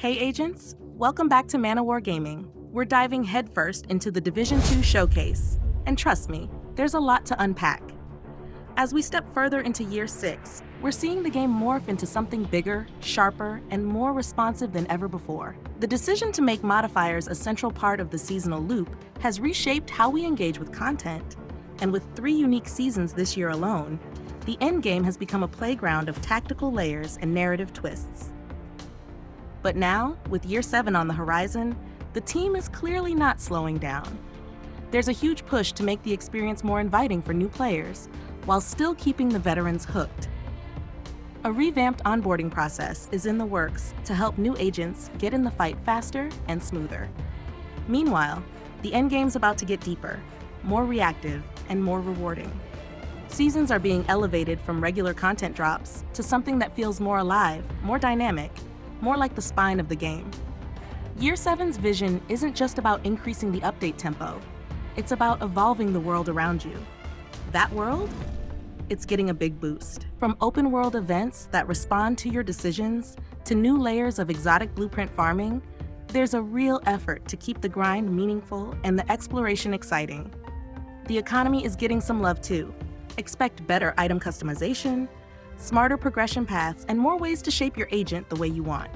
Hey agents, welcome back to Manawar Gaming. We're diving headfirst into the Division 2 showcase. And trust me, there's a lot to unpack. As we step further into Year 6, we're seeing the game morph into something bigger, sharper, and more responsive than ever before. The decision to make modifiers a central part of the seasonal loop has reshaped how we engage with content. And with 3 unique seasons this year alone, the endgame has become a playground of tactical layers and narrative twists. But now, with Year 7 on the horizon, the team is clearly not slowing down. There's a huge push to make the experience more inviting for new players, while still keeping the veterans hooked. A revamped onboarding process is in the works to help new agents get in the fight faster and smoother. Meanwhile, the endgame's about to get deeper, more reactive, and more rewarding. Seasons are being elevated from regular content drops to something that feels more alive, more dynamic, more like the spine of the game. Year 7's vision isn't just about increasing the update tempo, it's about evolving the world around you. That world? It's getting a big boost. From open world events that respond to your decisions to new layers of exotic blueprint farming, there's a real effort to keep the grind meaningful and the exploration exciting. The economy is getting some love too. Expect better item customization, smarter progression paths, and more ways to shape your agent the way you want.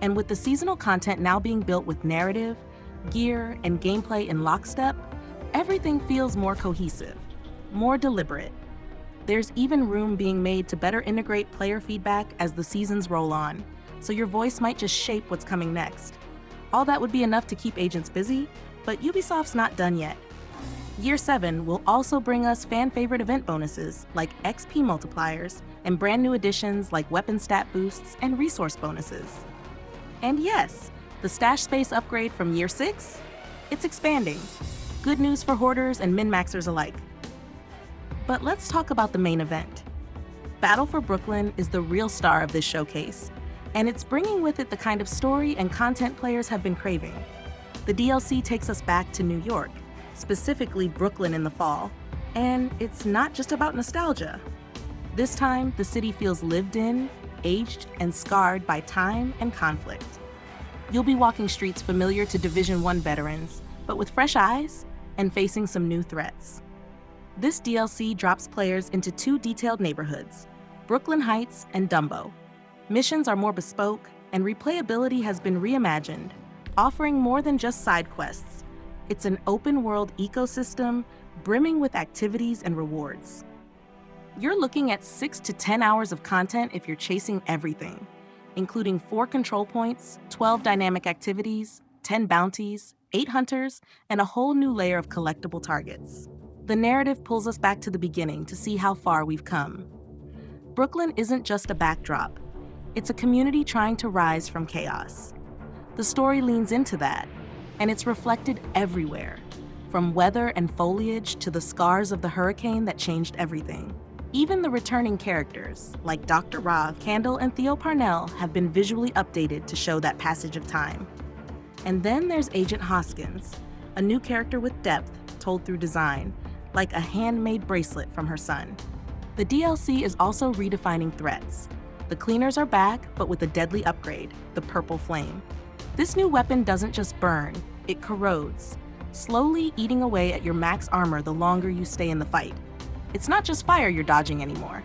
And with the seasonal content now being built with narrative, gear, and gameplay in lockstep, everything feels more cohesive, more deliberate. There's even room being made to better integrate player feedback as the seasons roll on, so your voice might just shape what's coming next. All that would be enough to keep agents busy, but Ubisoft's not done yet. Year 7 will also bring us fan-favorite event bonuses like XP multipliers and brand new additions like weapon stat boosts and resource bonuses. And yes, the stash space upgrade from Year 6? It's expanding. Good news for hoarders and min-maxers alike. But let's talk about the main event. Battle for Brooklyn is the real star of this showcase, and it's bringing with it the kind of story and content players have been craving. The DLC takes us back to New York, specifically Brooklyn in the fall, and it's not just about nostalgia. This time, the city feels lived in, aged, and scarred by time and conflict. You'll be walking streets familiar to Division 1 veterans, but with fresh eyes and facing some new threats. This DLC drops players into 2 detailed neighborhoods, Brooklyn Heights and Dumbo. Missions are more bespoke, and replayability has been reimagined, offering more than just side quests. It's an open-world ecosystem brimming with activities and rewards. You're looking at 6 to 10 hours of content if you're chasing everything, including 4 control points, 12 dynamic activities, 10 bounties, 8 hunters, and a whole new layer of collectible targets. The narrative pulls us back to the beginning to see how far we've come. Brooklyn isn't just a backdrop. It's a community trying to rise from chaos. The story leans into that, and it's reflected everywhere, from weather and foliage to the scars of the hurricane that changed everything. Even the returning characters, like Dr. Roth, Candle, and Theo Parnell, have been visually updated to show that passage of time. And then there's Agent Hoskins, a new character with depth told through design, like a handmade bracelet from her son. The DLC is also redefining threats. The cleaners are back, but with a deadly upgrade, the Purple Flame. This new weapon doesn't just burn, it corrodes, slowly eating away at your max armor the longer you stay in the fight. It's not just fire you're dodging anymore.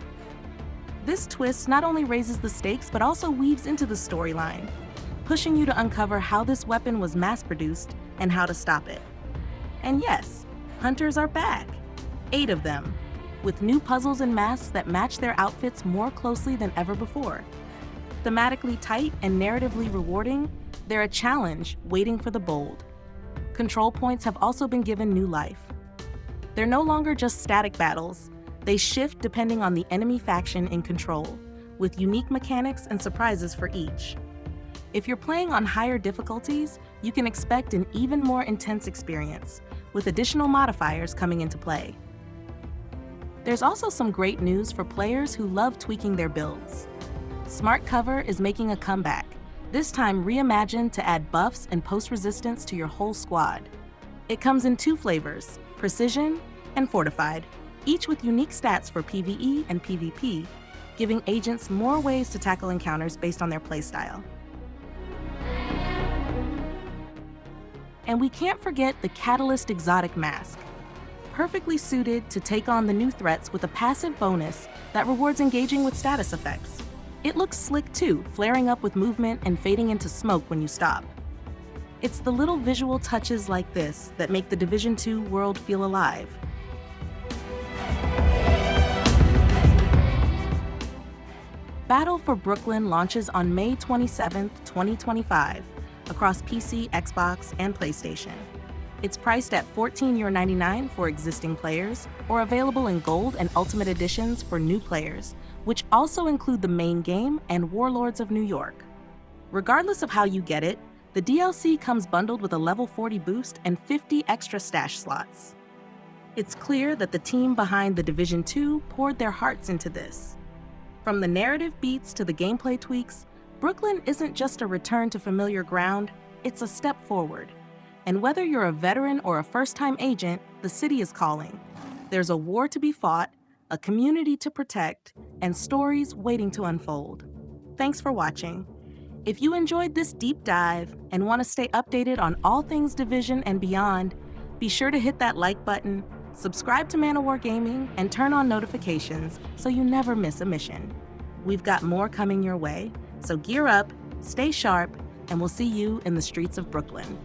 This twist not only raises the stakes, but also weaves into the storyline, pushing you to uncover how this weapon was mass-produced and how to stop it. And yes, hunters are back, 8 of them, with new puzzles and masks that match their outfits more closely than ever before. Thematically tight and narratively rewarding, they're a challenge waiting for the bold. Control points have also been given new life. They're no longer just static battles, they shift depending on the enemy faction in control, with unique mechanics and surprises for each. If you're playing on higher difficulties, you can expect an even more intense experience, with additional modifiers coming into play. There's also some great news for players who love tweaking their builds. Smart Cover is making a comeback, this time reimagined to add buffs and post-resistance to your whole squad. It comes in 2 flavors, Precision and Fortified, each with unique stats for PvE and PvP, giving agents more ways to tackle encounters based on their playstyle. And we can't forget the Catalyst exotic mask, perfectly suited to take on the new threats with a passive bonus that rewards engaging with status effects. It looks slick too, flaring up with movement and fading into smoke when you stop. It's the little visual touches like this that make the Division 2 world feel alive. Battle for Brooklyn launches on May 27, 2025, across PC, Xbox, and PlayStation. It's priced at $14.99 for existing players, or available in Gold and Ultimate Editions for new players, which also include the main game and Warlords of New York. Regardless of how you get it, the DLC comes bundled with a level 40 boost and 50 extra stash slots. It's clear that the team behind The Division 2 poured their hearts into this. From the narrative beats to the gameplay tweaks, Brooklyn isn't just a return to familiar ground, it's a step forward. And whether you're a veteran or a first-time agent, the city is calling. There's a war to be fought, a community to protect, and stories waiting to unfold. Thanks for watching. If you enjoyed this deep dive and want to stay updated on all things Division and beyond, be sure to hit that like button, subscribe to Manawar Gaming, and turn on notifications so you never miss a mission. We've got more coming your way, so gear up, stay sharp, and we'll see you in the streets of Brooklyn.